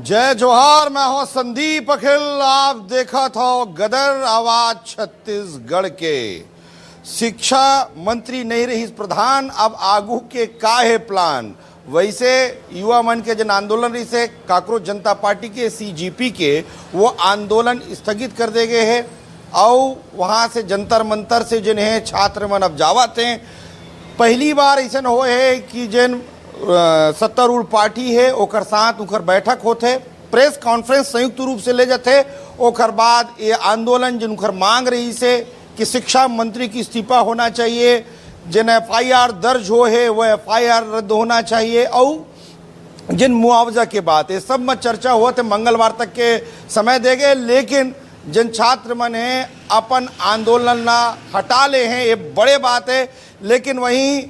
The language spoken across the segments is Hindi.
जय जोहार। मैं हूं संदीप अखिल। आप देखा था गदर आवाज छत्तीसगढ़ के शिक्षा मंत्री नहीं रही प्रधान, अब आगू के का है प्लान। वैसे युवा मन के जन आंदोलन रही से कांग्रेस जनता पार्टी के सीजीपी के वो आंदोलन स्थगित कर दे गए हैं और वहां से जंतर मंतर से जिन्हें छात्र मन अब जावत हैं। पहली बार ऐसा हो है कि जिन सत्तारूढ़ पार्टी है ओकर साथ उनकर बैठक होते, प्रेस कॉन्फ्रेंस संयुक्त रूप से ले जाते। ओकर बाद ये आंदोलन जिन उनकर मांग रही से कि शिक्षा मंत्री की इस्तीफा होना चाहिए, जिन एफआईआर दर्ज हो है वो एफआईआर रद्द होना चाहिए और जिन मुआवजा के बात है सब में चर्चा हुआ थे। मंगलवार तक के समय दे गए, लेकिन जिन छात्र मन है अपन आंदोलन ना हटा ले हैं, ये बड़े बात है। लेकिन वहीं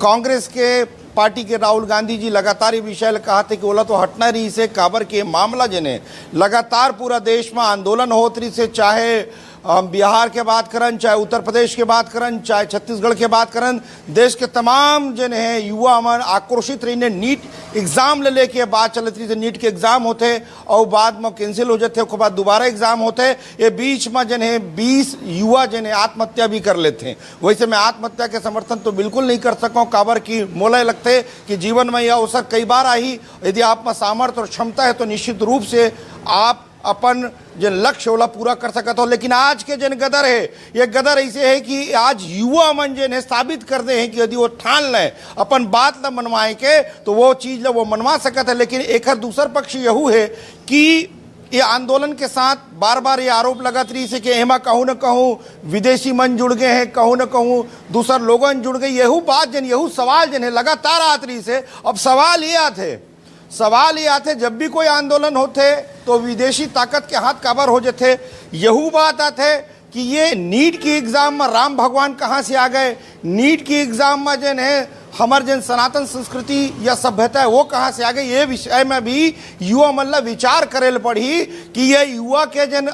कांग्रेस के पार्टी के राहुल गांधी जी लगातार ये विषय कहा थे कि ओला तो हटना रही से काबर के मामला जिन्हें लगातार पूरा देश में आंदोलन होत रही से, चाहे बिहार के बात करन, चाहे उत्तर प्रदेश के बात करन, चाहे छत्तीसगढ़ के बात करन, देश के तमाम जन है युवा मन आक्रोशित रही ने। नीट एग्जाम ले लेके बात चलत रही, नीट के एग्जाम होते और बाद में कैंसिल हो जाते, उसके बाद दोबारा एग्जाम होते। ये बीच में जन है 20 युवा जन है आत्महत्या भी कर लेते हैं। वैसे मैं आत्महत्या के समर्थन तो बिल्कुल नहीं कर सकूँ, काबर की मोला लगते कि जीवन में यह अवसर कई बार आई। यदि आप में सामर्थ्य और क्षमता है तो निश्चित रूप से आप अपन जन लक्ष्य वाला पूरा कर सकते हो। लेकिन आज के जन गदर है, ये गदर ऐसे है कि आज युवा मन जन है साबित कर दे हैं कि यदि वो ठान लें अपन बात ला मनवाए के तो वो चीज़ ला वो मनवा सकता है। लेकिन एक दूसर पक्ष यहू है कि ये आंदोलन के साथ बार बार ये आरोप लगत रही से कि एमा कहूँ न कहूँ विदेशी मन जुड़ गए हैं, कहूँ न कहूँ दूसर लोगन जुड़ गए। यहू बात जन यहू सवाल जन है लगातार आत रही से। अब सवाल ये आते जब भी कोई आंदोलन होते तो विदेशी ताकत के हाथ काबर हो जाते। यहू बात आते कि ये नीट की एग्जाम में राम भगवान कहाँ से आ गए, नीट की एग्जाम में जन है हमार जन सनातन संस्कृति या सभ्यता है वो कहाँ से आ गई। ये विषय में भी युवा मतलब विचार करे पड़ी कि ये युवा के जन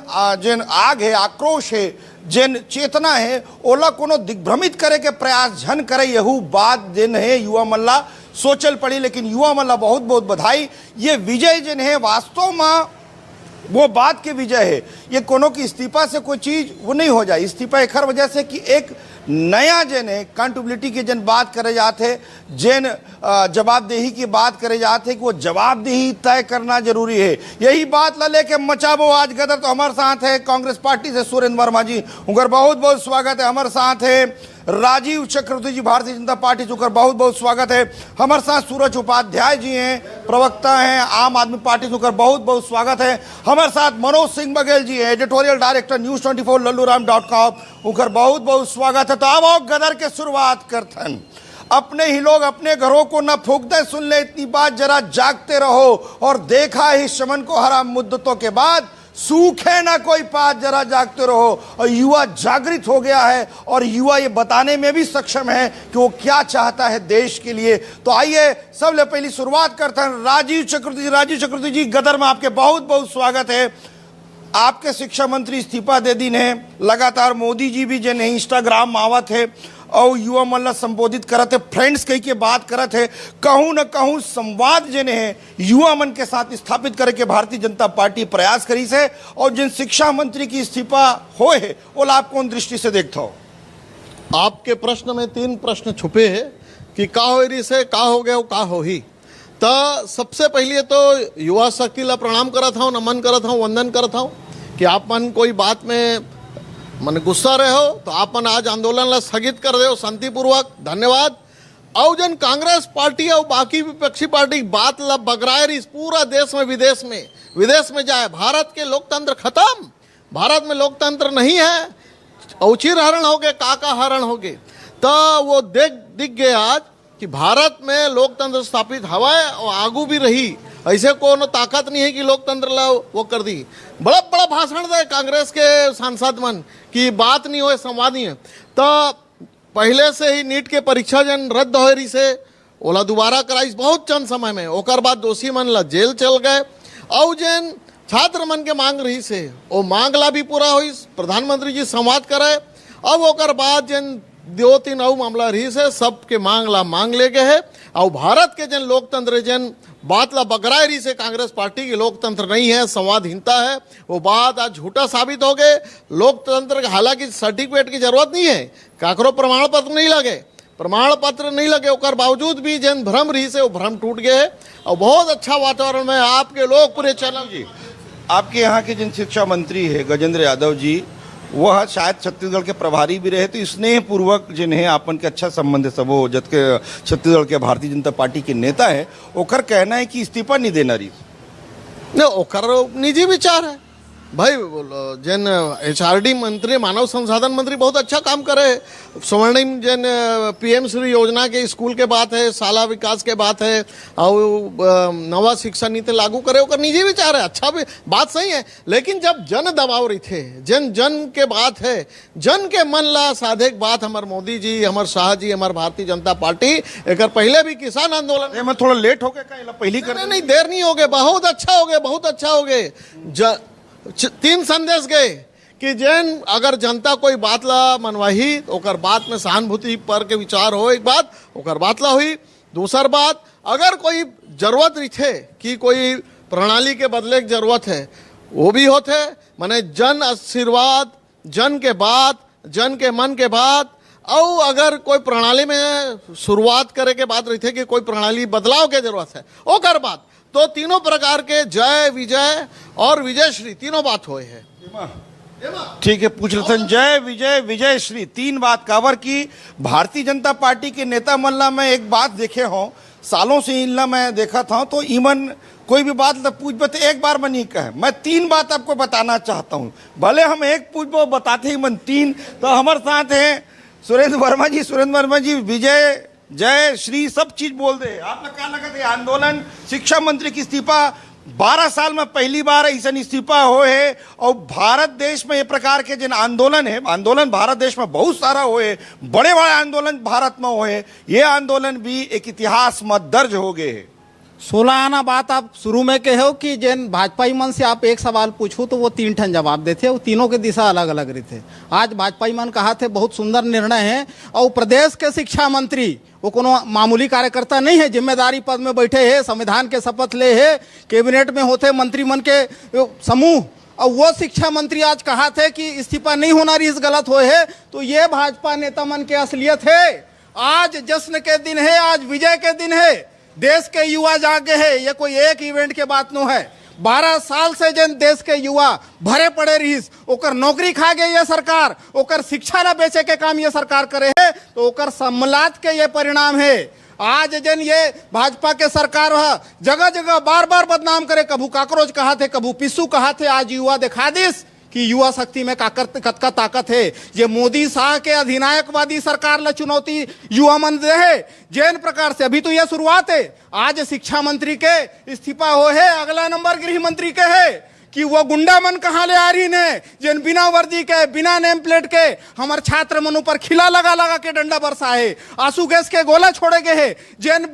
आग है, आक्रोश है, जन चेतना है, ओला कोनो दिग्भ्रमित करे के प्रयास झन करे। यहू बात जन है युवा मल्ला सोचल पड़ी। लेकिन युवा मल्ला बहुत बहुत बधाई। ये विजय जन है वास्तव में वो बात के विजय है। ये कोनो की इस्तीफा से कोई चीज वो नहीं हो जाए। इस्तीफा एक हर वजह से कि एक नया जन है अकाउंटेबिलिटी की जन बात करे जाते, जन जवाबदेही की बात करे जाते कि वो जवाबदेही तय करना जरूरी है। यही बात ला लेके मचाबो आज गदर। तो हमारे साथ है कांग्रेस पार्टी से सुरेंद्र वर्मा जी, उनका बहुत बहुत स्वागत है। हमारे साथ है राजीव चक्रवर्ती जी भारतीय जनता पार्टी से, बहुत बहुत स्वागत है। हमारे साथ सूरज उपाध्याय जी हैं, प्रवक्ता हैं आम आदमी पार्टी से, बहुत बहुत स्वागत है। हमारे साथ मनोज सिंह बघेल जी हैं, एडिटोरियल डायरेक्टर न्यूज़24 लल्लूराम.com, उनका बहुत बहुत स्वागत है। तो अब आओ गदर के शुरुआत करथन। अपने ही लोग अपने घरों को न फूकते, सुन ले इतनी बात, जरा जागते रहो और देखा ही शमन को हराम मुद्दतों के बाद, सूखे ना कोई पात, जरा जागते रहो। और युवा जागृत हो गया है और युवा ये बताने में भी सक्षम है कि वो क्या चाहता है देश के लिए। तो आइए सबसे पहली शुरुआत करते हैं राजीव चक्रवर्ती जी, गदर में आपके बहुत बहुत स्वागत है। आपके शिक्षा मंत्री इस्तीफा दे दिन है, लगातार मोदी जी भी जन इंस्टाग्राम में आवत है और युवा मन ला संबोधित करत है, फ्रेंड्स कही के बात करत है। कहूँ न कहूँ संवाद जन है युवा मन के साथ स्थापित करे के भारतीय जनता पार्टी प्रयास करी से। और जिन शिक्षा मंत्री की इस्तीफा हो है वो आप कौन दृष्टि से देखता हो? आपके प्रश्न में 3 प्रश्न छुपे हैं कि का हो रही से, का हो गया, का हो ही। तो सबसे पहले तो युवा शक्ति ला प्रणाम करत हूँ, नमन करत हूँ, वंदन करत हूँ कि आप मन कोई बात में मन गुस्सा रहे हो तो आप मन आज आंदोलन ला स्थगित कर दे हो शांतिपूर्वक, धन्यवाद। और जन कांग्रेस पार्टी और बाकी विपक्षी पार्टी बात ला बगराए रही पूरा देश में विदेश में जाए। भारत के लोकतंत्र खत्म, भारत में लोकतंत्र नहीं है, औचिर हरण हो गए, काका हरण हो गए। तो वो दिख गए आज कि भारत में लोकतंत्र स्थापित हवा है और आगू भी रही। ऐसे कोनो ताकत नहीं है कि लोकतंत्र ला वो कर दी। बड़ा बड़ा भाषण दे कांग्रेस के सांसद मन की बात नहीं हो, संवाद नहीं है। तो पहले से ही नीट के परीक्षा जन रद्द हो रही से ओला दोबारा कराइस बहुत चंद समय में, ओकर बाद दोषी मन ला जेल चल गए। और जन छात्र मन के मांग रही से वो मांग ला भी पूरा हुई, प्रधानमंत्री जी संवाद करे। अब ओकर बाद जन दो तीन और मामला रही से सबके मांग ला मांग ले गए है और भारत के जन लोकतंत्र जन बात ला बकराए रही से कांग्रेस पार्टी की लोकतंत्र नहीं है, संवादहीनता है, वो बात आज झूठा साबित हो गए। लोकतंत्र हालांकि सर्टिफिकेट की जरूरत नहीं है, काकरो प्रमाण पत्र नहीं लगे, प्रमाण पत्र नहीं लगे ओकर बावजूद भी जन भ्रम रही से वो भ्रम टूट गए है और बहुत अच्छा वातावरण में आपके लोग पूरे चैनल जी आपके यहाँ के जिन शिक्षा मंत्री है गजेंद्र यादव जी, वह शायद छत्तीसगढ़ के प्रभारी भी रहे, तो स्नेह पूर्वक जिन्हें आपन के अच्छा संबंध है सब वो जत के छत्तीसगढ़ के भारतीय जनता पार्टी के नेता है, ओकर कहना है कि इस्तीफा नहीं देना रही। नहीं ओकर निजी विचार है भाई। जन HRD मंत्री मानव संसाधन मंत्री बहुत अच्छा काम करे, स्वर्णिम जन PM श्री योजना के स्कूल के बात है, शाला विकास के बात है और नवा शिक्षा नीति लागू करे, ओकर निजी विचार है, अच्छा भी बात सही है। लेकिन जब जन दबाव रही थे, जन के बात है, जन के मन ला साधे बात, हमार मोदी जी, हमार शाह जी, हमार भारतीय जनता पार्टी एक पहले भी किसान आंदोलन मैं थोड़ा लेट हो गया पहली कर नहीं देर नहीं हो गए, बहुत अच्छा हो गए, बहुत अच्छा हो गए। 3 संदेश गए कि जैन अगर जनता कोई बात ला मनवाही ओकर बात में सहानुभूति पर के विचार हो, एक बात ओकर बात ला हुई। दूसर बात, अगर कोई जरूरत रही थे कि कोई प्रणाली के बदले की जरूरत है, वो भी होते माने जन आशीर्वाद, जन के बात, जन के मन के बात, और अगर कोई प्रणाली में शुरुआत करे के बात रही थे कि कोई प्रणाली बदलाव के जरूरत है, ओकर बात तो तीनों प्रकार के जय विजय और विजय श्री तीनों बात हुए हैं। ठीक है, पूछ लेते हैं जय विजय विजय श्री 3 बात कावर की भारतीय जनता पार्टी के नेता मल्ला में एक बात देखे हो, सालों से इनला मैं देखा था, तो ईमन कोई भी बात पूछ बते एक बार में नहीं कहे। मैं 3 बात आपको बताना चाहता हूं, भले हम एक पूछ वो बताते ही मन 3। तो हमारे साथ हैं सुरेंद्र वर्मा जी। सुरेंद्र वर्मा जी, विजय जय श्री सब चीज बोल दे, आप क्या लगा थे आंदोलन शिक्षा मंत्री की इस्तीफा 12 साल में पहली बार ऐसा इस्तीफा हो है, और भारत देश में ये प्रकार के जिन आंदोलन है, आंदोलन भारत देश में बहुत सारा हुए, बड़े बड़े आंदोलन भारत में हुए, ये आंदोलन भी एक इतिहास में दर्ज हो गए है। 16 आना बात आप शुरू में कहो कि जैन भाजपाई मन से आप एक सवाल पूछो तो वो 3 ठन जवाब देते, वो तीनों के दिशा अलग अलग रही थे। आज भाजपाई मन कहा थे बहुत सुंदर निर्णय है, और प्रदेश के शिक्षा मंत्री वो कोनो मामूली कार्यकर्ता नहीं है, जिम्मेदारी पद में बैठे हैं, संविधान के शपथ ले है, कैबिनेट में होते मंत्रिमंडल के समूह, और वो शिक्षा मंत्री आज कहा थे कि इस्तीफा नहीं होना रही, इस गलत हो है। तो ये भाजपा नेता मन के असलियत है। आज जश्न के दिन है, आज विजय के दिन है, देश के युवा जागे है, ये कोई एक इवेंट के बात नो है। 12 साल से जन देश के युवा भरे पड़े रहीस, ओकर नौकरी खा गई ये सरकार, ओकर शिक्षा ना बेचे के काम ये सरकार करे है, तो ओकर सम्मलात के ये परिणाम है। आज जन ये भाजपा के सरकार जगह जगह बार बार बदनाम करे, कभू काकरोच कहा थे, कभू पिस्सू कहा थे, आज युवा दिखा दिस कि युवा शक्ति में कतका ताकत है। ये मोदी शाह के अधिनायकवादी सरकार ला चुनौती युवा मन दे है, जैन प्रकार से अभी तो यह शुरुआत है। आज शिक्षा मंत्री के इस्तीफा हो है, अगला नंबर गृह मंत्री के है कि वो गुंडा मन कहाँ ले आ रही ने, जैन बिना वर्दी के, बिना नेम प्लेट के हमारे छात्र मन ऊपर खिला लगा लगा के डंडा बरसा है, आंसू गैस के गोला छोड़े गए है, जैन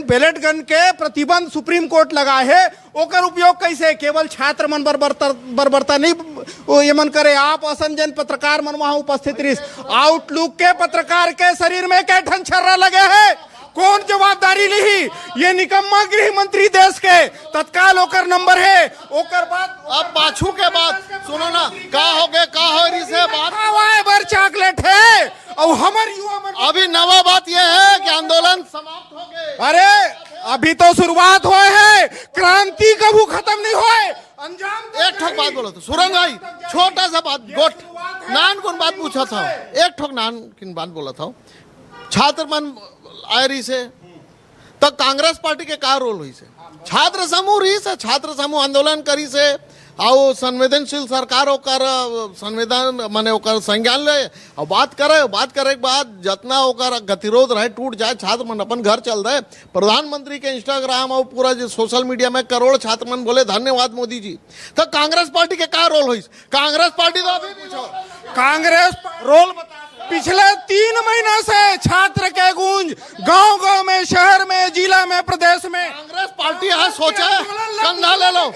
बैलेट गन के प्रतिबंध सुप्रीम कोर्ट लगाए है, ओकर उपयोग कैसे केवल छात्र मन बर्बरता नहीं ये मन करे। आप असन जन पत्रकार मन वहां उपस्थित रही, आउटलुक के पत्रकार के शरीर में क्या ठन छर्रा लगे है, कौन जवाबदारी ली? ये निकम्मा गृह मंत्री देश के तत्काल ओकर नंबर है, ओकर बाद अब पाछू के बाद सुनो ना का हो गए, का हो रही से बात बर चॉकलेट है, और हमार युवा मन अभी नवा बात यह है कि आंदोलन समाप्त हो गए। अरे अभी तो शुरुआत हुए है, क्रांति कभी खत्म नहीं हुए, अंजाम एक ठोक बात बोला था सुरंग भाई, छोटा सा बात गोट नान कौन बात पूछा था, एक ठोक नान किन बात बोला था, छात्र मन आयरी से तब कांग्रेस पार्टी के का रोल हुई से, छात्र समूह रही से, छात्र समूह आंदोलन करी से, आओ संवेदनशील सरकार ओकर संविधान माने ओकर संज्ञान ले और बात करे के बाद जितना ओकर गतिरोध रहे टूट जाए, छात्र मन अपन घर चल रहे। प्रधानमंत्री के इंस्टाग्राम और पूरा जो सोशल मीडिया में करोड़ छात्र मन बोले धन्यवाद मोदी जी। तो कांग्रेस पार्टी के का रोल हुई? कांग्रेस पार्टी तो अभी पूछो, कांग्रेस रोल पिछले 3 महीने से छात्र के गूंज गांव गांव में, शहर में, जिला में, प्रदेश में कांग्रेस पार्टी यहाँ सोचा कंधा ले लो,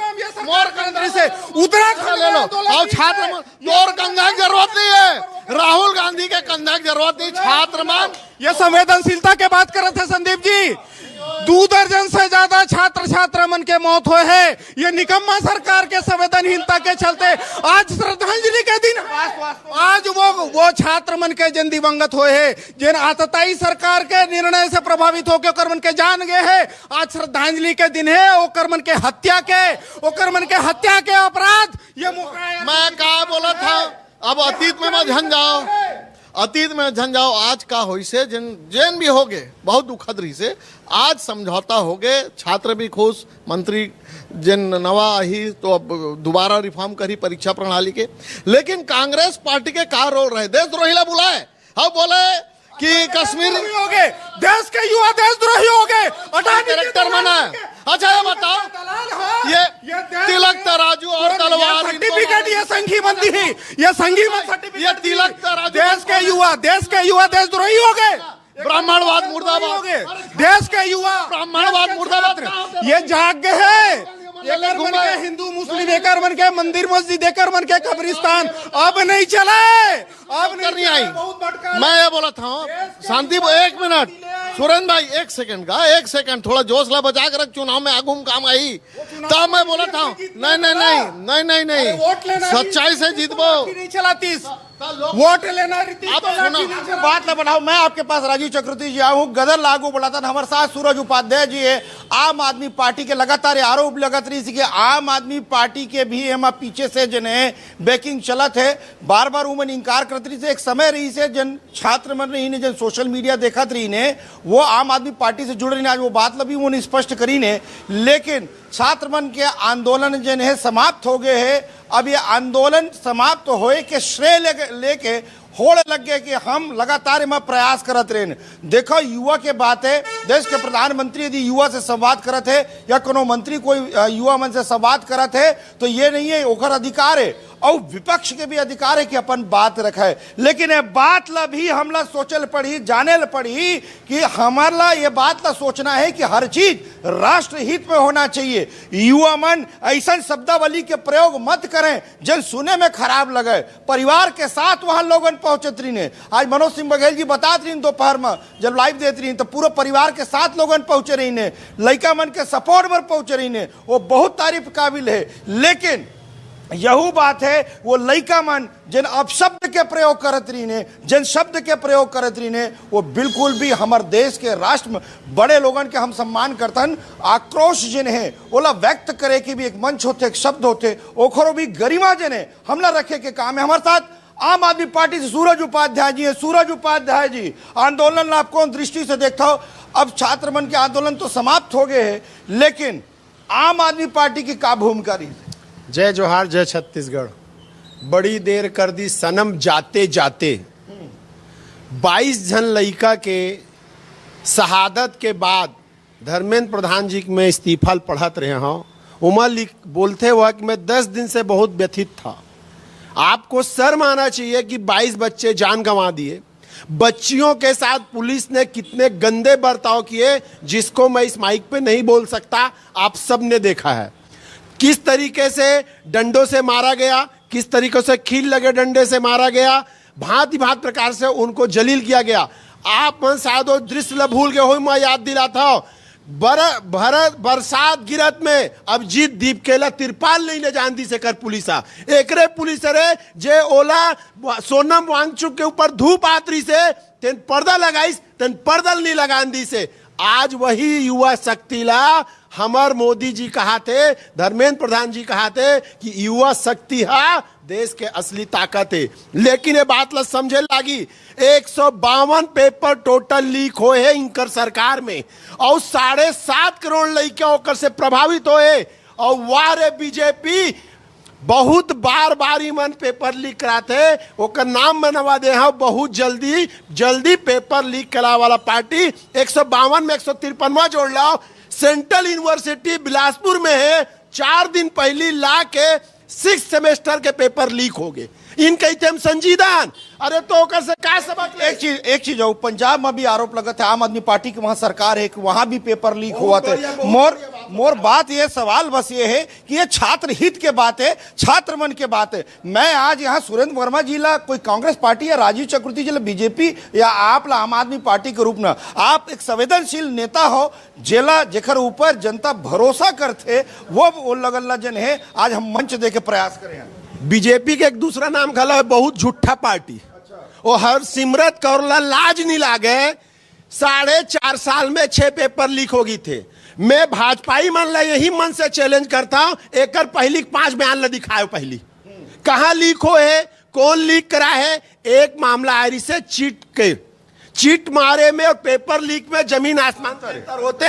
मोर कंधा से उत्तराखंड ले लो, और छात्र मोर कंधा की जरूरत नहीं है, राहुल गांधी के कंधा की जरूरत नहीं। छात्र मन ये संवेदनशीलता के बात कर रहे थे संदीप जी। 2 दर्जन से ज्यादा छात्र छात्रा मन के मौत हुए है। ये निकम्मा सरकार के संवेदनहीनता के चलते आज श्रद्धांजलि के दिन आज वो छात्र मन के जन दिवंगत हुए है, जिन आतताई सरकार के निर्णय से प्रभावित होकर ओकर मन के जान गए हैं। आज श्रद्धांजलि के दिन है। ओकर मन के हत्या के अपराध ये मैं क्या बोला था। अब अतीत में मत झन जाओ, अतीत में झन जाओ। आज का हो से जैन भी हो गए बहुत दुखद रही से। आज समझौता हो गए, छात्र भी खुश, मंत्री जिन नवा ही तो अब दोबारा रिफॉर्म करी परीक्षा प्रणाली के। लेकिन कांग्रेस पार्टी के का रोल रहे, देशद्रोही बुलाए। हम बोले कि कश्मीर हो गए, देश के युवा देशद्रोही हो गए, कैरेक्टर बना। अच्छा ये बताओ, ये तिलक तराजू और तलवार सर्टिफिकेट ये संघी मंदी है, ये संघी सर्टिफिकेट, ये तिलक तराजू देश के युवा देशद्रोही हो गए। ब्राह्मणवाद मुर्दाबाद, देश के युवा ब्राह्मणवाद मुर्दाबाद। ये जाग गए हैं। एकर मन के हिंदू मुस्लिम, एकर मन के मंदिर मस्जिद, एकर मन के कब्रिस्तान अब नहीं चले, अब नहीं आई। मैं ये बोला था शांति, 1 मिनट सुरेंद्र भाई, 1 सेकंड का 1 सेकंड थोड़ा जोश ला बचा कर रख। चुनाव में आगुम काम आई तब मैं बोला था नहीं सच्चाई से जीतबो नहीं चलाती वोट लेना बात न बढ़ाओ। मैं आपके पास राजीव चक्रवर्ती जी आया हूँ। गदर लागू बढ़ाता हमारे साथ सूरज उपाध्याय जी है। आम आदमी पार्टी के लगातार आरोप लगत रही कि आम आदमी पार्टी के भी हम पीछे से जन है बैकिंग चलत है। बार बार उमन इंकार करत रही से। एक समय रही से जन छात्र मन रही ने, जन सोशल मीडिया देखत रही ने, वो आम आदमी पार्टी से जुड़ रही ने। आज वो बात लभी उन्होंने स्पष्ट करी ने। लेकिन छात्र मन के आंदोलन जन है समाप्त हो गए है। अब ये आंदोलन समाप्त होए के श्रेय लेके होड़ लग गए कि हम लगातार में प्रयास करत रहे। देखो युवा के बात है, देश के प्रधानमंत्री यदि युवा से संवाद करत है या कोनो मंत्री कोई युवा मन से संवाद करत है तो ये नहीं है ओकर अधिकार है, और विपक्ष के भी अधिकार है कि अपन बात रखे। लेकिन ये बात ला भी हमला सोचल पड़ी, जाने पड़ी कि हमारा ये बात ला सोचना है कि हर चीज राष्ट्र हित में होना चाहिए। युवा मन ऐसा शब्दावली के प्रयोग मत करें जन सुने में खराब लगे। परिवार के साथ वहां लोगन पहुंचत रही ने। आज मनोज सिंह बघेल जी बतात रही दोपहर में जब लाइव देती रही तो पूरा परिवार के साथ लोगन पहुंचे रही ने, लड़का मन के सपोर्ट पर पहुंचे रही ने। वो बहुत तारीफ काबिल है। लेकिन यही बात है वो लड़का मन जिन अपशब्द के प्रयोग करत रही ने, जिन शब्द के प्रयोग करत रही ने, वो बिल्कुल भी हमारे देश के राष्ट्र में बड़े लोगन के हम सम्मान करतन। आक्रोश जिन है ओला व्यक्त करे कि भी एक मंच होते, एक शब्द होते, ओखरो भी गरिमा जिन है हमला रखे के काम है। हमारे साथ आम आदमी पार्टी से सूरज उपाध्याय जी है। सूरज उपाध्याय जी, आंदोलन आप कौन दृष्टि से देखता हो? अब छात्र मन के आंदोलन तो समाप्त हो गए हैं, लेकिन आम आदमी पार्टी की क्या भूमिका रही? जय जोहार, जय छत्तीसगढ़। बड़ी देर कर दी सनम जाते जाते। 22 जन लड़का के शहादत के बाद धर्मेंद्र प्रधान जी में इस्तीफा पढ़त रहे हों। उमर बोलते हुआ कि मैं 10 दिन से बहुत व्यथित था। आपको शर्म आना चाहिए कि 22 बच्चे जान गंवा दिए। बच्चियों के साथ पुलिस ने कितने गंदे बर्ताव किए जिसको मैं इस माइक पे नहीं बोल सकता, आप सब ने देखा है। किस तरीके से डंडों से मारा गया, किस तरीके से खील लगे डंडे से मारा गया, भांति भांति प्रकार से उनको जलील किया गया। आप मन शायद वो दृश्य भूल गए हो, मैं याद दिलाता हूं। बरसात गिरत में अब जीत दीप केला तिरपाल नहीं ले जान दी से कर पुलिसा एकरे पुलिस रे जे ओला सोनम वांगचुक के ऊपर धूप आतरी से तेन पर्दा लगाइस तेन पर्दा नहीं लगान दी से। आज वही युवा शक्ति ला हमार मोदी जी कहा थे, धर्मेंद्र प्रधान जी कहा थे कि युवा शक्ति है देश के असली ताकत है। लेकिन ये बात ला समझे लागी 152 पेपर टोटल लीक होए है इनकर सरकार में और 7.5 करोड़ लड़के होकर से प्रभावित होए। और वाह रे बीजेपी, बहुत बार ईमन पेपर लीक कराते ओकर नाम बनवा दे हैं। बहुत जल्दी पेपर लीक करा वाला पार्टी 152 में 153वां जोड़ लाओ। सेंट्रल यूनिवर्सिटी बिलासपुर में है, 4 दिन पहले ला के 6 सेमेस्टर के पेपर लीक हो गए। इनके हम संजीदान अरे तो ओकर से का सबक? एक चीज हो, पंजाब में भी आरोप लगा था आम आदमी पार्टी की वहां सरकार है कि वहां भी पेपर लीक हुआ था। मोर मोर बात ये सवाल बस ये है कि ये छात्र हित के बात है, छात्र मन के बात है। मैं आज यहाँ सुरेंद्र वर्मा जी ला कोई कांग्रेस पार्टी या राजीव चक्रवर्ती जी ला बीजेपी या आप ला आम आदमी पार्टी के रूप में आप एक संवेदनशील नेता हो जेला जेकर ऊपर जनता भरोसा करते वो लगल्ला जन है। आज हम मंच दे के प्रयास करें। बीजेपी के एक दूसरा नाम खला है बहुत झूठा पार्टी। वो हर सिमरत कौर ला लाज नहीं लागे 4.5 साल में 6 पेपर लीक हो गई थे। मैं भाजपाई मन ला यही मन से चैलेंज करता हूं एक पहली 5 बयान ला दिखाओ। पहली कहां लीक हो है, कौन लीक करा है। एक मामला आयरी से चीट मारे में और पेपर लीक में जमीन आसमान का अंतर होते।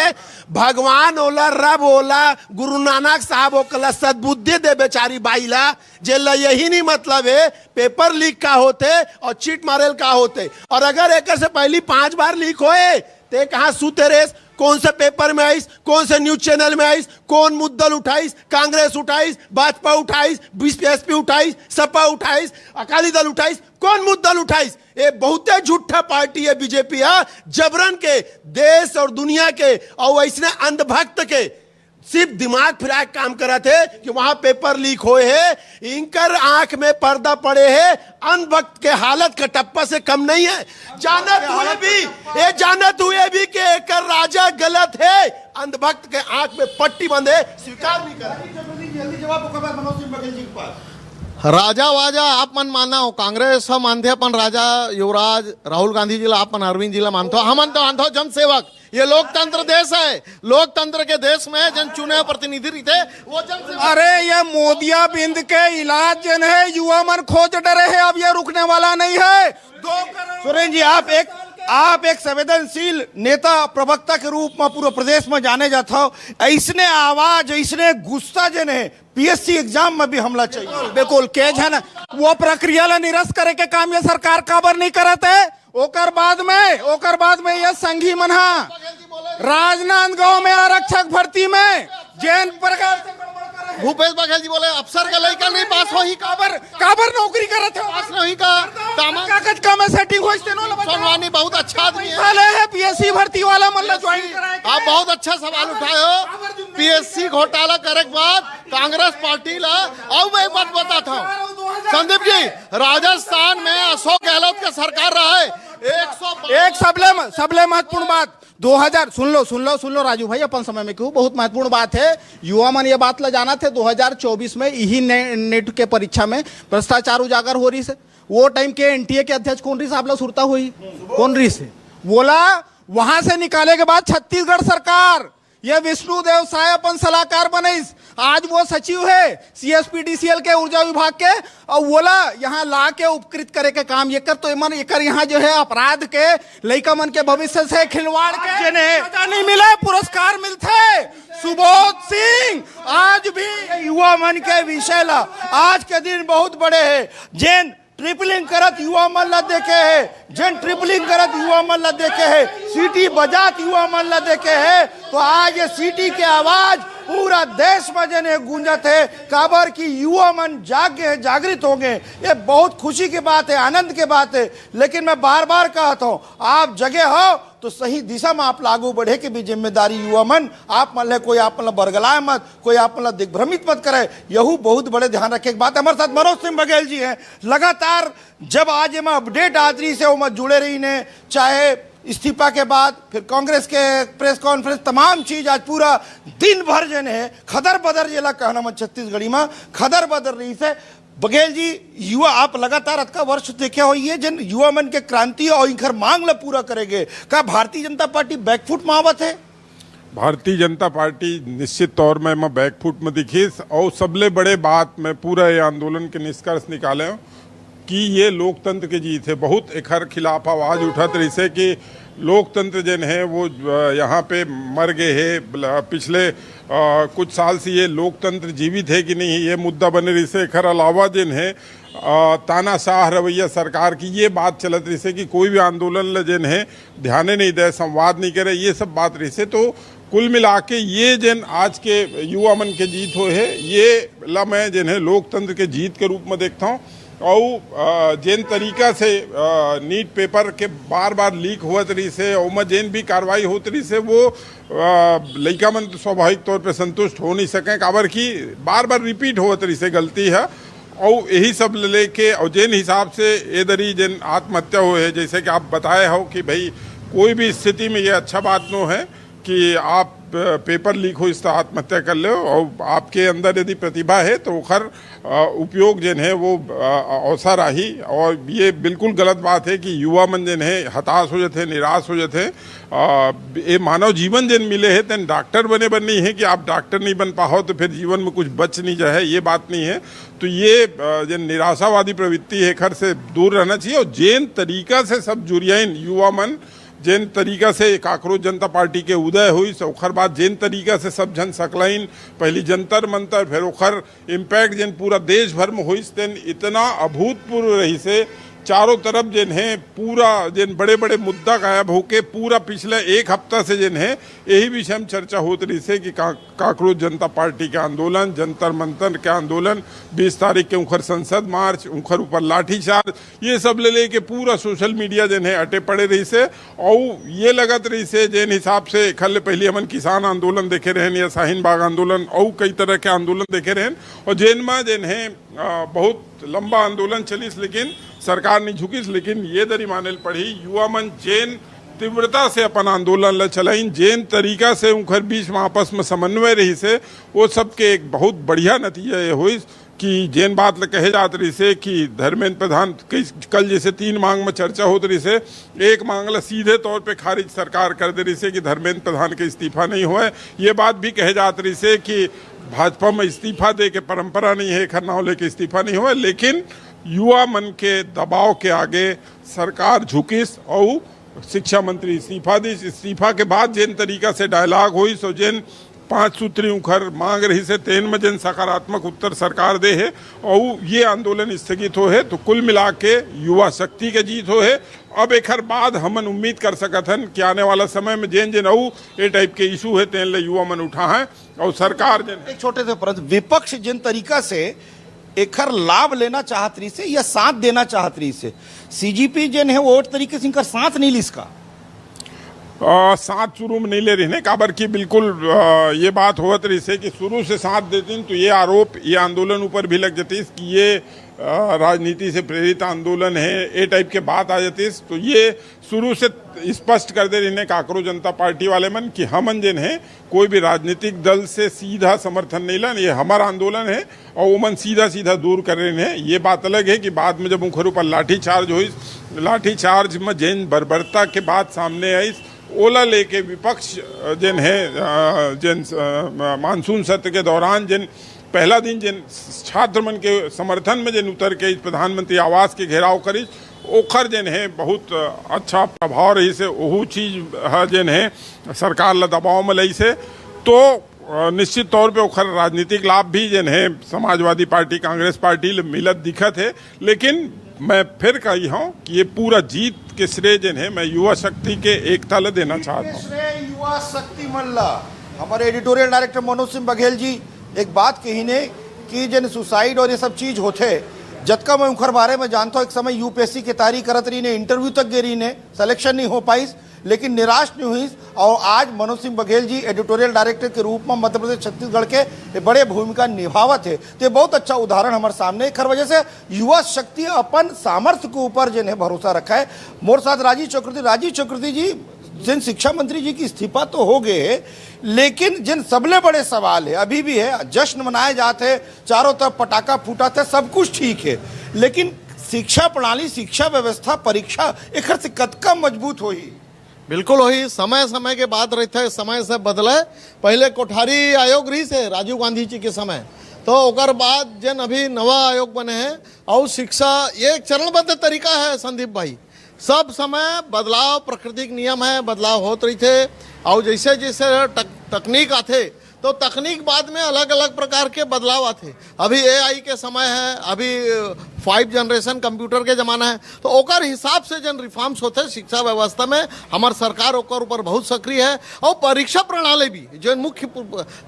भगवान ओला, रब ओला, गुरु नानक साहब ओकला सद्बुद्धि दे बेचारी बाईला जेला यही नहीं मतलब है पेपर लीक का होते और चीट मारेल का होते। और अगर एक से पहली 5 बार लीक होए ते कहां सूते रेस, कौन से पेपर में आईस, कौन से न्यूज चैनल में आईस, कौन मुद्दल उठाईस, कांग्रेस उठाईस, भाजपा उठाईस, बीएसपी उठाईस, सपा उठाईस, अकाली दल उठाईस, कौन मुद्दल उठाईस। ये बहुत झूठा पार्टी है बीजेपी। जबरन के देश और दुनिया के और ऐसने अंधभक्त के सिर्फ दिमाग फिरा काम करा थे कि वहां पेपर लीक हुए है। इनकर आंख में पर्दा पड़े है। अंधभक्त के हालत का टप्पा से कम नहीं है। जानत हुए भी कि एक राजा गलत है। अंधभक्त के आंख में पट्टी बंधे स्वीकार नहीं करा। राजा वाजा आप मन माना हो, कांग्रेस हम मानते अपन राजा युवराज राहुल गांधी जी ला, अपन अरविंद जी ला मानते हो। हम तो मानते हो जनसेवक। ये लोकतंत्र देश है। लोकतंत्र के देश में जन चुने प्रतिनिधि रहते वो जनसेवक। अरे ये मोदिया बिंद के इलाज जन है, युवा मन खोज डरे है, अब ये रुकने वाला नहीं है। 2 करोड़ सुरेंद्र जी आप एक संवेदनशील नेता प्रवक्ता के रूप में पूरे प्रदेश में जाने जाता हो। ऐसने आवाज ऐसने गुस्सा जन है पीएससी एग्जाम में भी हमला चाहिए। बिल्कुल के जन वो प्रक्रिया ला निरस्त करे के काम ये सरकार काबर नहीं करत है। ओकर बाद में ये संघी मनहा राजनांदगांव में आरक्षक भर्ती में जैन प्रकार से भूपेश बघेल जी बोले अफसर का लड़का नहीं पास हो ही काबर नौकरी करत है। पास नहीं का कागज का में सेटिंग हो सोनवानी बहुत अच्छा आदमी है। पीएससी भर्ती वाला मतलब ज्वाइन कराए। आप बहुत अच्छा सवाल उठाए हो। पीएससी घोटाला करे के बाद कांग्रेस पार्टी ला अब मैं एक बात बताता हूँ संदीप जी, राजस्थान में अशोक गहलोत का सरकार रहा है। एक सबले महत्वपूर्ण बात 2000 सुन लो राजू भाई, अपन समय में क्यों बहुत महत्वपूर्ण बात है। युवा मन ये बात ला जाना थे 2024 में यही नेट के परीक्षा में भ्रष्टाचार उजागर हो रही से। वो टाइम के एनटीए के अध्यक्ष कौन रही साहब ला सुरता हुई कौन रही से बोला। वहां से निकाले के बाद छत्तीसगढ़ सरकार ये विष्णुदेव साय अपन सलाहकार बने। आज वो सचिव है सीएसपीडीसीएल के ऊर्जा विभाग के और बोला यहाँ ला के उपकृत करे के काम ये कर। तो मन एकर यहाँ जो है अपराध के लड़का मन के भविष्य से खिलवाड़ के नहीं मिले पुरस्कार मिलते। सुबोध सिंह आज भी युवा मन के विषय ला आज के दिन बहुत बड़े है। जैन ट्रिपलिंग करत युवा मन ला देखे है, जन ट्रिपलिंग करत युवा मन ला देखे है, सीटी बजात युवा मन ला देखे है। तो आज ये सीटी के आवाज पूरा देश में जने गूंजत है। काबर की युवा मन जागृत होंगे। ये बहुत खुशी की बात है, आनंद की बात है। लेकिन मैं बार बार कहता हूं आप जगह हो तो सही दिशा में आप लागू बढ़े की भी जिम्मेदारी युवा मन आप मन ले। कोई आप बरगलाए मत, कोई आप दिग्भ्रमित मत करे। यहू बहुत बड़े ध्यान रखे की बात है। हमारे साथ मनोज सिंह बघेल जी हैं। लगातार जब आज में अपडेट आत रही से वो जुड़े रही ने, चाहे इस्तीफा के बाद फिर कांग्रेस के प्रेस कॉन्फ्रेंस तमाम चीज आज पूरा दिन भर जन है खदर बदर जेला कहना मैं छत्तीसगढ़ी में खदर बदर रही से। बघेल जी युवा आप लगातार अतका वर्ष देखे हो ये जन युवा मन के क्रांति और इनकर मांग ला पूरा करेंगे का भारतीय जनता पार्टी बैकफुट में आवत है। भारतीय जनता पार्टी निश्चित तौर में मैं बैकफुट में दिखी और सबले बड़े बात में पूरा ये आंदोलन के निष्कर्ष निकाले हूँ कि ये लोकतंत्र की जीत है। बहुत एकर खिलाफ आवाज उठत रही से कि लोकतंत्र जन है वो यहाँ पे मर गए है। पिछले कुछ साल से ये लोकतंत्र जीवित है कि नहीं ये मुद्दा बने रही से। एकर अलावा जन है तानाशाह रवैया सरकार की ये बात चलत रही से कि कोई भी आंदोलन जन है ध्यान नहीं दे, संवाद नहीं करे, ये सब बात रही से। तो कुल मिला के ये जन आज के युवा मन के जीत हो है ये ला मैं जन है लोकतंत्र के जीत के रूप में देखता हूँ। और जेन तरीका से नीट पेपर के बार बार लीक हुआ तरी से और जेन भी कार्रवाई होत रही से वो लइका मन तो स्वाभाविक तौर पे संतुष्ट हो नहीं सकें, काबर की बार बार रिपीट होत रही से गलती है। और यही सब लेके और जिन हिसाब से ये दरी जिन आत्महत्या हुए है, जैसे कि आप बताए हो कि भाई कोई भी स्थिति में ये अच्छा बात नो है कि आप पेपर लीक हो इस तरह आत्महत्या कर लो, और आपके अंदर यदि प्रतिभा है तो ओखर उपयोग जिन है वो अवसर आही। और ये बिल्कुल गलत बात है कि युवा मन जिन है हताश हो जाते, निराश हो जाते। ये मानव जीवन जिन मिले है तेन डॉक्टर बने बन नहीं है कि आप डॉक्टर नहीं बन पाओ तो फिर जीवन में कुछ बच नहीं जाए, ये बात नहीं है। तो ये जिन निराशावादी प्रवृत्ति है खर से दूर रहना चाहिए। और जेन तरीका से सब जुड़ियाइन युवा मन जिन तरीका से कांग्रेस जनता पार्टी के उदय हुई ओखर बाद जिन तरीका से सब जन सकलाइन पहली जंतर मंतर फिर ओखर इम्पैक्ट जिन पूरा देश भर में हुई तेन इतना अभूतपूर्व रही से चारों तरफ जिन है पूरा जिन बड़े बड़े मुद्दा गायब होके पूरा पिछले एक हफ्ता से जिन है यही विषय में चर्चा होती रही से कि कांग्रेस जनता पार्टी के आंदोलन, जंतर मंतर के आंदोलन, 20 तारीख के उखर संसद मार्च, उखर ऊपर लाठीचार्ज, ये सब ले के पूरा सोशल मीडिया जिन है अटे पड़े रही से। और ये लगत रही से जिन हिसाब से खल पहले हमन किसान आंदोलन देखे रहन या शाहीन बाग आंदोलन और कई तरह के आंदोलन देखे रहन, और जिन में जिन है बहुत लंबा आंदोलन चलिस लेकिन सरकार नहीं झुकिस। लेकिन ये दरी माने पड़ी युवा मन जेन तीव्रता से अपन आंदोलन ल चलाइन, जेन तरीका से उनकर बीच में आपस में समन्वय रही से वो सबके एक बहुत बढ़िया नतीजा ये हुई कि जेन बात कहे जात रही से कि धर्मेंद्र प्रधान कल जैसे 3 मांग में चर्चा होत रही से, एक मांग ला सीधे तौर पे खारिज सरकार कर दे रही से कि धर्मेंद्र प्रधान के इस्तीफा नहीं हुआ। ये बात भी कहे जात रही से कि भाजपा में इस्तीफा दे के परंपरा नहीं है, खरनाव लेके इस्तीफा नहीं हुआ। लेकिन युवा मन के दबाव के आगे सरकार झुकिस और शिक्षा मंत्री इस्तीफा दी। इस्तीफा के बाद जिन तरीका से डायलॉग हुई सो जिन 5 सूत्री उखर मांग रही से तेन में जिन सकारात्मक उत्तर सरकार दे है और ये आंदोलन स्थगित हो है। तो कुल मिला के युवा शक्ति के जीत हो है। अब एक बाद हमन उम्मीद कर सकत हन कि आने वाला समय में जिन जिन ये टाइप के इशू है तेन ले युवा मन उठा है और सरकार जिन एक छोटे से परंतु विपक्ष जिन तरीका से एकर लाभ लेना चाहत रही से या साथ देना चाहत रही से, सीजीपी जिन है वो तरीके से इनका साथ नहीं लिसका साथ शुरू में नहीं ले रही ने काबर की बिल्कुल ये बात होत रही से कि शुरू से साथ देती तो ये आरोप ये आंदोलन ऊपर भी लग जाती कि ये राजनीति से प्रेरित आंदोलन है, ये टाइप के बात आ जाती। तो ये शुरू से स्पष्ट कर दे रही ने कांग्रेस जनता पार्टी वाले मन कि हमन जिन है कोई भी राजनीतिक दल से सीधा समर्थन नहीं लन, ये हमारा आंदोलन है और वो मन सीधा सीधा दूर कर रहे हैं। ये बात अलग है कि बाद में जब उनके ऊपर लाठीचार्ज हुई, लाठीचार्ज में जिन बर्बरता के बात सामने आई ओला लेके विपक्ष जिन है जिन मानसून सत्र के दौरान जिन पहला दिन जिन छात्र मन के समर्थन में जिन उतर के इस प्रधानमंत्री आवास के घेराव करी ओखर जिन है बहुत अच्छा प्रभाव रही से वह चीज जिन है सरकार ला दबाव में लई से। तो निश्चित तौर पे ओखर राजनीतिक लाभ भी जिन है समाजवादी पार्टी कांग्रेस पार्टी मिलत दिखत है। लेकिन मैं फिर कही हूँ कि ये पूरा जीत के श्रेय जिन है मैं युवा शक्ति के एकता ले देना चाहता हूँ। श्रेय युवा शक्ति मल्ला हमारे एडिटोरियल डायरेक्टर मनोज सिंह बघेल जी एक बात कही ने कि जिन सुसाइड और ये सब चीज होते जतका मैं उनकर बारे में जानता हूँ, एक समय यूपीएससी की तैयारी करत रही ने, इंटरव्यू तक गई रही ने, सिलेक्शन नहीं हो पाई लेकिन निराश नहीं हुई। और आज मनोज सिंह बघेल जी एडिटोरियल डायरेक्टर के रूप में मध्य प्रदेश छत्तीसगढ़ के बड़े भूमिका निभावत है। तो ये बहुत अच्छा उदाहरण हमारे सामने खर वजह से युवा शक्ति अपन सामर्थ्य के ऊपर जिन्हें भरोसा रखा है। मोर साथ राजीव चक्रवर्ती जी जिन शिक्षा मंत्री जी की इस्तीफा तो हो गए लेकिन जिन सबले बड़े सवाल है अभी भी है, जश्न मनाए जाते चारों तरफ पटाखा फूटा थे, सब कुछ ठीक है लेकिन शिक्षा प्रणाली, शिक्षा व्यवस्था, परीक्षा एक से कतका मजबूत हो ही बिल्कुल वही समय समय के बात रहते है, समय से बदले। पहले कोठारी आयोग रही से राजीव गांधी जी के समय, तो ओकर बाद जन अभी नवा आयोग बने हैं और शिक्षा ये एक चरणबद्ध तरीका है संदीप भाई। सब समय बदलाव, प्राकृतिक नियम है, बदलाव होते रही थे और जैसे जैसे तकनीक आते तो तकनीक बाद में अलग अलग प्रकार के बदलाव आते। अभी एआई के समय है, अभी 5 जनरेशन कंप्यूटर के जमाना है, तो ओकर हिसाब से जन रिफॉर्म्स होते शिक्षा व्यवस्था में हमार सरकार ओकर ऊपर बहुत सक्रिय है। और परीक्षा प्रणाली भी जो मुख्य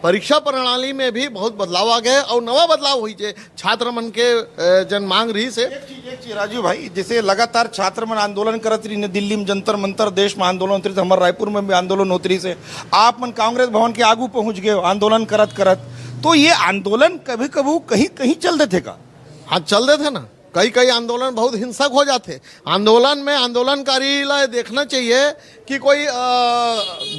परीक्षा प्रणाली में भी बहुत बदलाव आ गए और नवा बदलाव हुई जे छात्र मन के जन मांग रही से। एक चीज राजू भाई, जैसे लगातार छात्र मन आंदोलन करत रही, दिल्ली में जंतर मंतर, देश में आंदोलन होती रही, हमारे रायपुर में भी आंदोलन होती रही से आप मन कांग्रेस भवन के आगू पहुंच गए आंदोलन करत करत, तो ये आंदोलन कभी कभी कहीं कहीं चल देते थे का? हाँ चल रहे थे ना, कई कई आंदोलन बहुत हिंसक हो जाते। आंदोलन में आंदोलनकारी ला देखना चाहिए कि कोई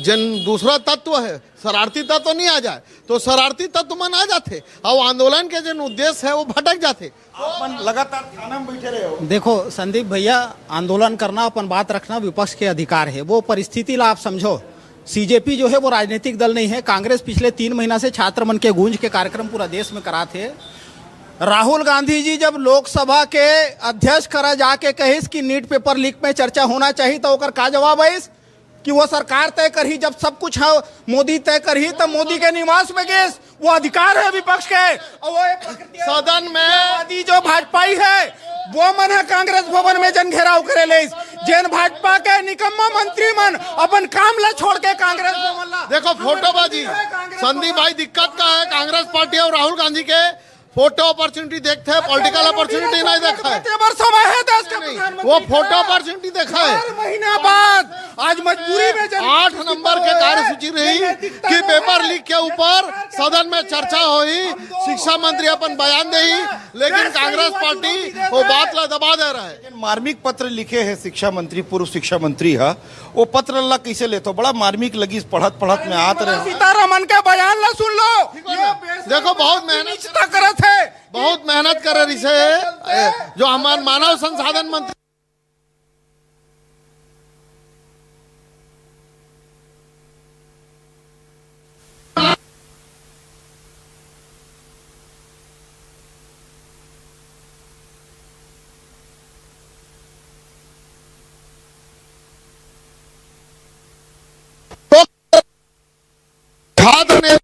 जन दूसरा तत्व है, शरारती तत्व नहीं आ जाए, तो शरारती तत्व मन आ जाते और आंदोलन के जो उद्देश्य है वो भटक जाते। आप लगातार थाना में बैठे रहे हो। देखो संदीप भैया, आंदोलन करना, अपन बात रखना विपक्ष के अधिकार है, वो परिस्थिति ला आप समझो। सीजेपी जो है वो राजनीतिक दल नहीं है। कांग्रेस पिछले 3 महीना से छात्र मन के गूंज के कार्यक्रम पूरा देश में करा थे। राहुल गांधी जी जब लोकसभा के अध्यक्ष करा जाके कहिस कि नीट पेपर लीक में चर्चा होना चाहिए, तो ओकर का जवाब है कि वो सरकार तय करही, जब सब कुछ है मोदी तय करही, तब मोदी के निवास में गए। वो अधिकार है विपक्ष के। और वो सदन में जो भाजपाई है वो मन है कांग्रेस भवन में जन घेराव करे ले। जैन भाजपा के निकम्मा मंत्री मन अपन काम ला छोड़ के कांग्रेस भवन ला। देखो फोटोबाजी, संदीप भाई दिक्कत का है कांग्रेस पार्टी और राहुल गांधी के फोटो अपॉर्चुनिटी देखते हैं, पॉलिटिकल अपॉर्चुनिटी नहीं देखा है। वो फोटो अपॉर्चुनिटी देखा है। 4 महीना बाद आज मजबूरी में 8 नंबर के कार्यसूची रही कि पेपर लीक के ऊपर सदन में चर्चा हुई, शिक्षा मंत्री अपन बयान दे, लेकिन कांग्रेस पार्टी वो बात ला दबा दे रहा है। मार्मिक पत्र लिखे हैं शिक्षा मंत्री, पूर्व शिक्षा मंत्री है, वो पत्र ला कैसे लेते हो? बड़ा मार्मिक लगी, पढ़त पढ़त में आते रहे। सीतारमन के बयान ला सुन लो। देखो बहुत मेहनत करत है, बहुत मेहनत कर रही से जो हमारे मानव संसाधन मंत्री छात्र ने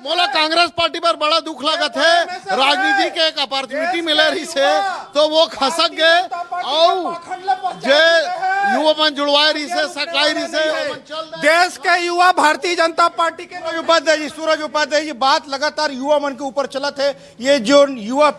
मोला कांग्रेस पार्टी पर बड़ा दुख लागत है। राजनीति के एक अपॉर्चुनिटी मिले रही से तो वो खसक गए और जे युवा मन जुड़वाए रही से, सकलाई रही से। देश के युवा भारतीय जनता पार्टी के सूरज उपाध्याय जी, बात लगातार युवा मन के ऊपर चलत है। ये जो युवा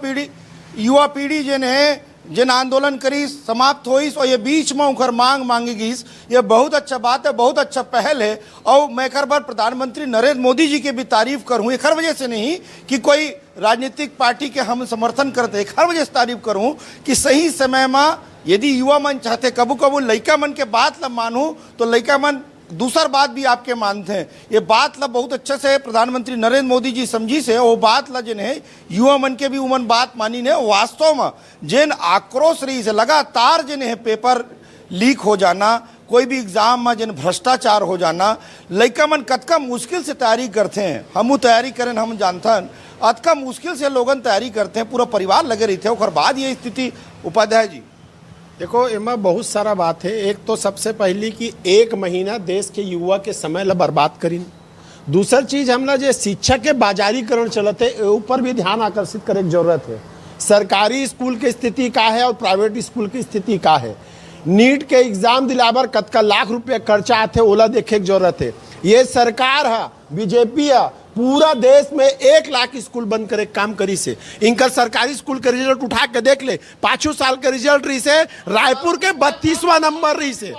पीढ़ी जिन है जिन आंदोलन करी समाप्त हुई और ये बीच में उनकर मांग मांगी गई, ये बहुत अच्छा बात है, बहुत अच्छा पहल है। और मैं एक बार प्रधानमंत्री नरेंद्र मोदी जी की भी तारीफ करूं, एक हर वजह से नहीं कि कोई राजनीतिक पार्टी के हम समर्थन करते, एक हर वजह से तारीफ करूं कि सही समय में यदि युवा मन चाहते, कबू कबू लड़का मन के बात ला मानू तो लड़का मन दूसर बात भी आपके मानते हैं। ये बात ला बहुत अच्छे से प्रधानमंत्री नरेंद्र मोदी जी समझी से वो बात ला जिन है युवा मन के भी उमन बात मानी ने। वास्तव में जिन आक्रोश रही से लगातार जिन है पेपर लीक हो जाना, कोई भी एग्जाम में जिन भ्रष्टाचार हो जाना, लड़का मन कतका मुश्किल से तैयारी करते हैं। हम तैयारी करें, हम जानथन अतका मुश्किल से लोगन तैयारी करते हैं, पूरा परिवार लगे रही थे। और बाद ये स्थिति उपाध्याय जी देखो इमा बहुत सारा बात है। एक तो सबसे पहली कि 1 महीना देश के युवा के समय ला बर्बाद करीन। दूसर चीज हमला जो शिक्षा के बाजारीकरण चलते ऊपर भी ध्यान आकर्षित करे की जरूरत है। सरकारी स्कूल की स्थिति का है और प्राइवेट स्कूल की स्थिति का है। नीट के एग्जाम दिलावर कतका लाख रुपया खर्चा आते ओला देखे की जरूरत है। ये सरकार है, बीजेपी है, पूरा देश में 1 लाख स्कूल बंद करे काम करी से। इनका सरकारी स्कूल के रिजल्ट उठा के देख ले, 5 साल के रिजल्ट रही से रायपुर के 32वां नंबर रही से,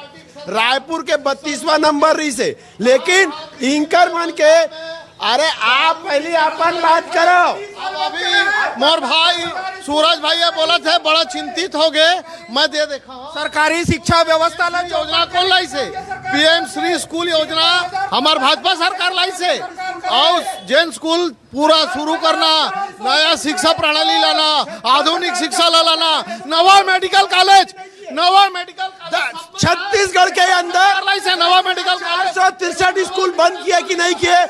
रायपुर के 32वां नंबर रही से। लेकिन इनकर मन के अरे आप पहले अपन बात करो। अभी मोर भाई सूरज भैया बोला थे बड़ा चिंतित हो गए। मैं दे देखा सरकारी शिक्षा व्यवस्था ला योजना कौन लाई से? पीएम श्री स्कूल योजना हमार भाजपा सरकार लाई से। और जैन स्कूल पूरा शुरू करना, नया शिक्षा प्रणाली लाना, आधुनिक शिक्षा लाना, नवा मेडिकल कॉलेज छत्तीसगढ़ के अंदर से नवा मेडिकल कॉलेज 463 स्कूल बंद किए कि नहीं किए?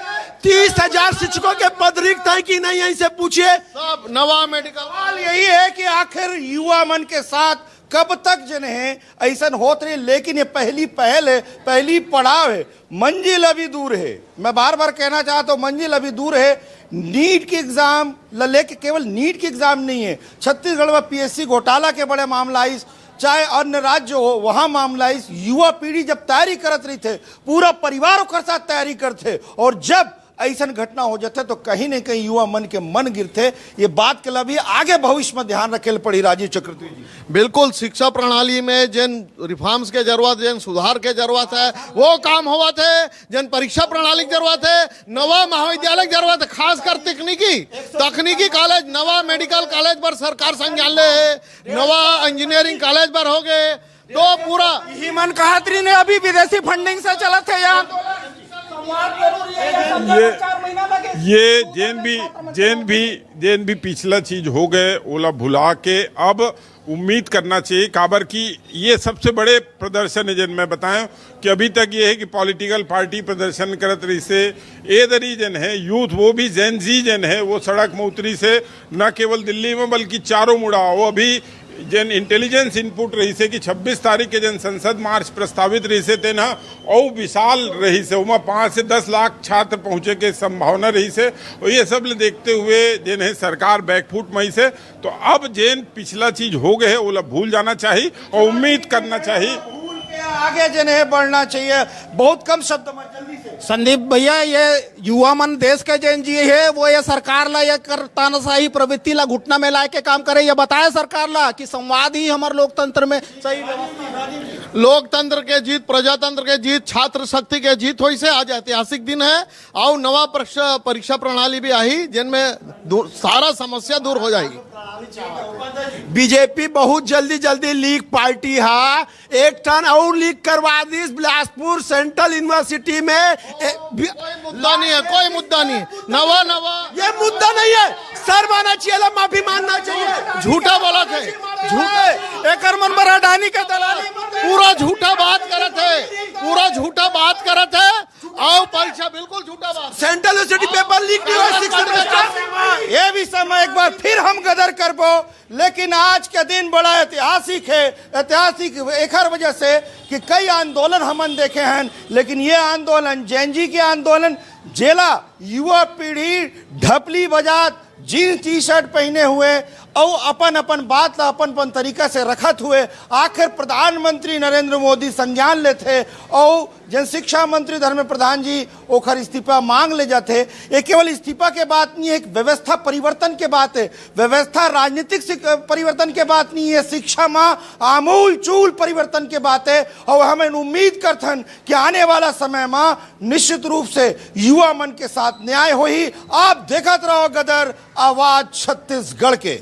30,000 शिक्षकों के पद रिक्त हैं कि नहीं, यहीं से पूछिए। सब नवा मेडिकल सवाल यही है कि आखिर युवा मन के साथ कब तक जिन्हें ऐसा होत रही, लेकिन ये पहली पहल है, पहली पड़ाव है, मंजिल अभी दूर है। मैं बार बार कहना चाहता हूं मंजिल अभी दूर है। नीट की एग्जाम लेके केवल नीट की एग्जाम नहीं है, छत्तीसगढ़ में पीएससी घोटाला के बड़े मामला आई, चाहे अन्य राज्य हो वहां मामला आई। युवा पीढ़ी जब तैयारी करत रही थे, पूरा परिवार के साथ तैयारी करते, और जब ऐसा घटना हो जाते तो कहीं न कहीं युवा मन के मन गिरते। ये बात के लिए भी आगे भविष्य में ध्यान रखे पड़ी। राजीव चक्रवर्ती जी, बिल्कुल शिक्षा प्रणाली में जिन रिफॉर्म्स के जरूरत, जिन सुधार के जरूरत है वो काम हुआ थे। जिन परीक्षा प्रणाली की जरूरत है, नवा महाविद्यालय की जरूरत है, खासकर तकनीकी कॉलेज, नवा मेडिकल कॉलेज पर सरकार संज्ञान ले है, नवा इंजीनियरिंग कॉलेज पर हो गए तो पूरा ही मन कहा ने अभी विदेशी फंडिंग से चला थे यहाँ। ये जेन भी पिछला चीज हो गए ओला भुला के अब उम्मीद करना चाहिए काबर की ये सबसे बड़े प्रदर्शन है। जिन मैं बताएं कि अभी तक ये है कि पॉलिटिकल पार्टी प्रदर्शन करत रही से एदरी जन है यूथ, वो भी जेन जी जन है, वो सड़क में उतरी से न केवल दिल्ली में बल्कि चारों मुड़ा। वो अभी जन इंटेलिजेंस इनपुट रही से कि 26 तारीख के जन संसद मार्च प्रस्तावित रही से तेना और विशाल रही से उमा 5 से 10 लाख छात्र पहुंचे के संभावना रही से, और ये सब ले देखते हुए जिन है सरकार बैकफुट में से। तो अब जेन पिछला चीज हो गए वो भूल जाना चाहिए और उम्मीद करना चाहिए, आगे जिन्हें बढ़ना चाहिए। बहुत कम शब्द में जल्दी से संदीप भैया, ये युवा मन देश के जैन जी है, वो ये सरकार ला ये तानाशाही प्रवृत्ति ला घुटना में लाए के काम करे। ये बताए सरकार ला कि संवाद ही हमारे लोकतंत्र में सही व्यवस्था। लोकतंत्र के जीत, प्रजातंत्र के जीत, छात्र शक्ति के जीत हुई से आज ऐतिहासिक दिन है। और नवा परीक्षा प्रणाली भी आई जिनमें सारा समस्या दूर हो जाएगी। बीजेपी बहुत जल्दी लीग पार्टी है, एक टन और लीग करवा दी बिलासपुर सेंट्रल यूनिवर्सिटी में। कोई मुद्दा नहीं है, कोई मुद्दा नहीं। नवा ये मुद्दा नहीं है, सर माना चाहिए, माफी मानना चाहिए। झूठा बोला थे, झूठे एक मन पर अडानी के दलाली पूरा झूठा बात करे थे, पूरा झूठा बात करे थे। और परीक्षा बिल्कुल झूठा बात। सेंट्रल यूनिवर्सिटी पेपर लीक ये भी समय एक बार फिर हम गदर करबो, लेकिन आज के दिन बड़ा ऐतिहासिक है। ऐतिहासिक एक वजह से कि कई आंदोलन हमन देखे हैं, लेकिन ये आंदोलन जैन जी के आंदोलन जेला युवा पीढ़ी ढपली बजात जीन्स टी शर्ट पहने हुए और अपन बात ला अपन तरीका से रखत हुए आखिर प्रधानमंत्री नरेंद्र मोदी संज्ञान लेते और जन शिक्षा मंत्री धर्मेंद्र प्रधान जी ओखर इस्तीफा मांग ले जाते। ये केवल इस्तीफा के बात नहीं है, एक व्यवस्था परिवर्तन के बात है। व्यवस्था राजनीतिक परिवर्तन के बात नहीं है, शिक्षा में आमूल चूल परिवर्तन के बात है। और हमें उम्मीद करथन कि आने वाला समय में निश्चित रूप से युवा मन के साथ न्याय हो ही। आप देखत रहो गदर, आवाज छत्तीसगढ़ के।